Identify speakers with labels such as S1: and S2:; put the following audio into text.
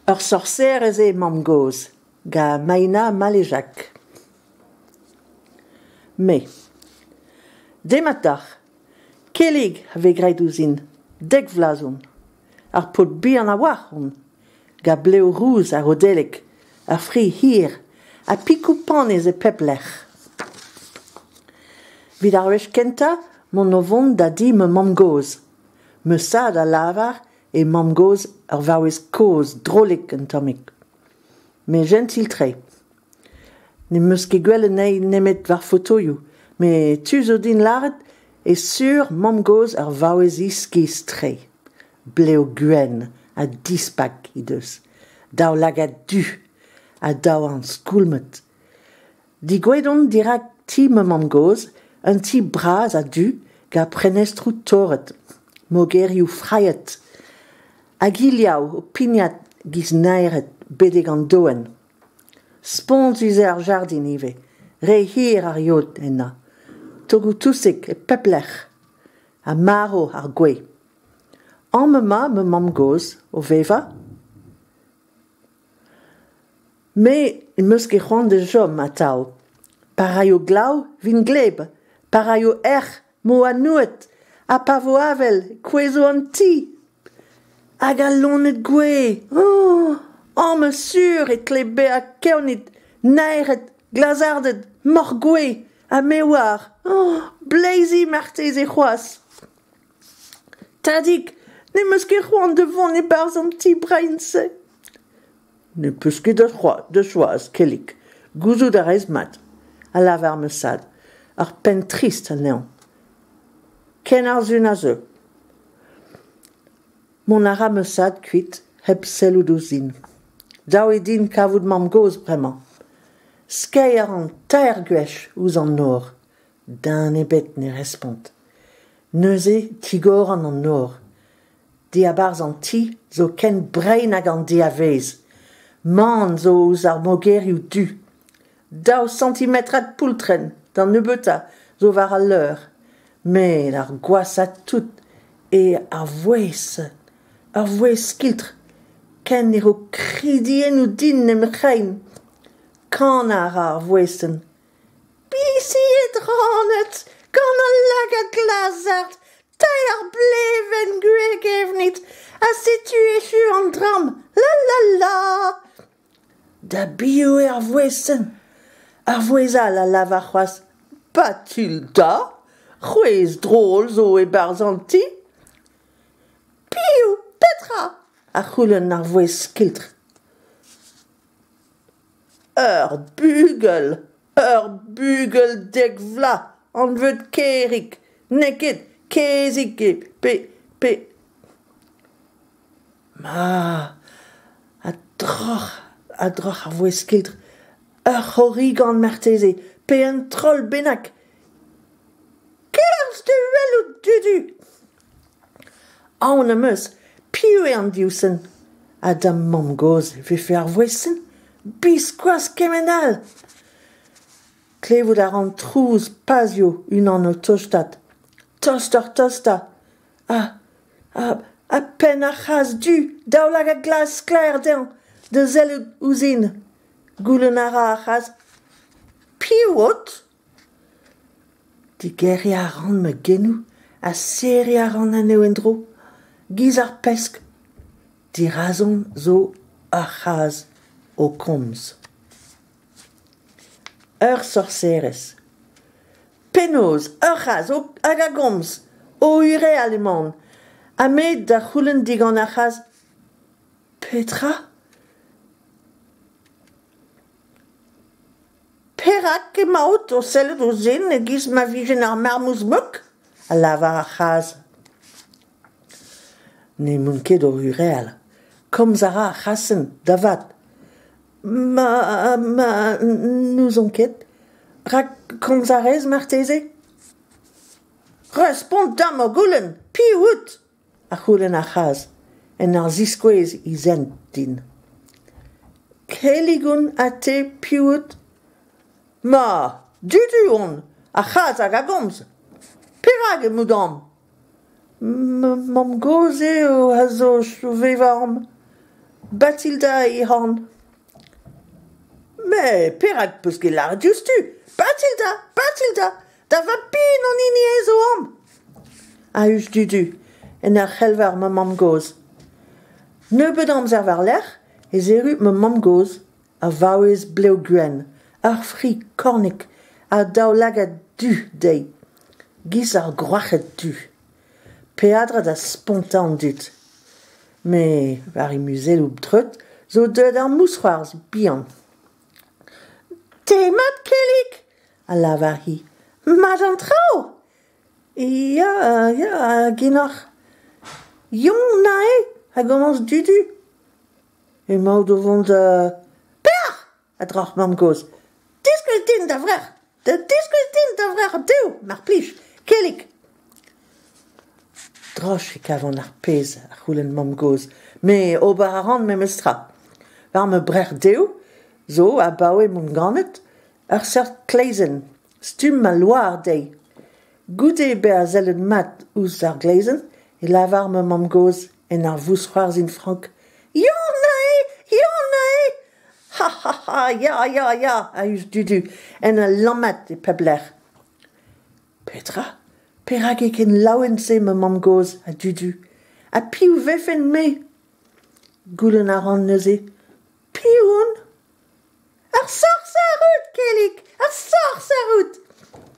S1: Ur sorcerez e mam goz, ga maina malejak. Me, dematach, kelig ave graet ouzin, dek vlazon, ar pot bihan a wachon, ga bleo rouz a rodelek, ar fri hir, a pikou panez e peplech. Vid ar wech kenta, mon novon da di me mam goz, me sad a lavar e mam goz ar vaouez koz drolik en tomik. Me gentil tre. Ne meus ket gwell nei nemet var fotoioù, me tu zo din laret e sur mam goz ar vaouez iskis tre. Bleo gwen a dispak i deus. Daou lagat du, a daou an skoulmet. Di gwedon dirak ti me mam goz, un ti braz a du, ga prenestrou toret, mogerioù fraiet, a giliaou o pignat giz naeret bedeg an doen. Spons uze ar jardin ive, re hir ar yod enna, togou tousek e peplech, a maro ar gwe. An me mam goz, o veva. Me meus ket c'hoant de jom a tao. Paraio glav, vin gleb, paraio mo a nouet, a pavo avel, kwezo an ti. Hag a lonet gwe. Oh, an me sur et klebe a keonit, naeret, glazardet, mor gwe, a mewar. Oh, bleizi martez e c'hoaz. Tadik, ne meus ket c'hoant devon e barz an ti brainse. Ne peus ket de choaz, kelik, gouzout a rez mat, a lavar me sad, ar pen trist al neon. Ken ar zun a zeu. Mon ara me sad kuit, heb selou douzin. Daou e din kavout mam goz bremañ. Skei ar an taer gwech ouz an nor. Dan ebet ne respont. Neuze tigor an nor. Di a barz an ti zo ken brein hag an di a vez. Man zo ouz ar mogerioù du. Daou centimetrat poultren, dan nebeutañ, zo war a leur. Me ar gwaz a tout, e ar vouez skiltr, ken ero kridien ou din nem rein. Kan ar vouezen. Bisi et ranet, kan a lagat glazart, tai ar bleven gwek evnit, a setu echu an dram, la la la. Da bio ar vouezen. Ar vouezal a lavar c'hoaz, batil da, c'hwez drôl zo e barz an ti. Piou, petra, a c'houlen ar vouez skiltr. Ur bugel dek vla, an veut kerik, neket, kezik e, pe. Ma, a droch ar vouez skiltr, ur c'horigan marteze, pe un troll bennak. Kerz de velout dudu. Aon am eus, piou e an diousen. Adam mam goz vefe ar vouezen, biskoaz kemenal. Klevout ar an trouz pazio unan o tostat. Tosta. A pen a c'haz du, daoulag a glas klaer den, de zellout ouzin. Goulen ara a c'haz. Piouot? Di geri a ran me genou, a seri a ran aneo en dro, giz ar pesk, di razon zo ar c'haz o komz. Ur sorcerez. Penoz, ur c'haz hag a gomz, o ure allemand, a met da c'houlen digan ar c'haz. Petra? Perak e maout o sellet o zen e giz ma vijen ar marmouz mok? A lavar ar c'haz. Ne moun ket o ureal. Komz a ra ar c'hasen, da vat. Ma, nous on ket. Rak komz a rez marteze? Respont dam o goulen, pi wout! A c'houlen ar c'haz. En ar ziskouez i zen din. Keligoun a te pi wout? Ma, dudu on, a c'haz hag a gomz. Perag e moudam. Mam goz eo a zo chouvevarm. Bathilda et Han. Mais perak peus ket la justu. Bathilda, Bathilda, da va pin an ini ezo am. A us dudu, en c'helvar ma mam goz. Nebeut amzer war l'er, e zerut ma mam goz a vaouez bleu gwen, ar fri kornik, a daoulagat du dei. Giz ar groachet du. Peadra da spontan dut. Me war e muzelloù treut, zo deud ar mousc'hoarzh bihan. Te mat kelik, a lavar hi. Mat an trao? Ya, genoc'h. Yong nae, a gomans dudu. E maout o vont Per! A droc'h mam goz. Diskwez din da vrer. Diskwez din da vrer deo, mar plij. Kelik. Droch e kavon ar pez ar c'houlenn mam goz. Me ober a ran me mestra. War me brer deo, zo a baoe mon ganet, ar seurt kleizen, stum ma loar dei. Goude be a zellet mat ouz ar gleizen, e lavar me mam goz en ar vousc'hoarz in frank. Yon nae! Ha, ya, a us dudu, en a lammat e pebler. Petra, perak e ken laouen se me mam goz a dudu. A piou vefen me. Goulenn a ran neuze. Pioun? Ar sorsarout, kelik! Ar sorsarout!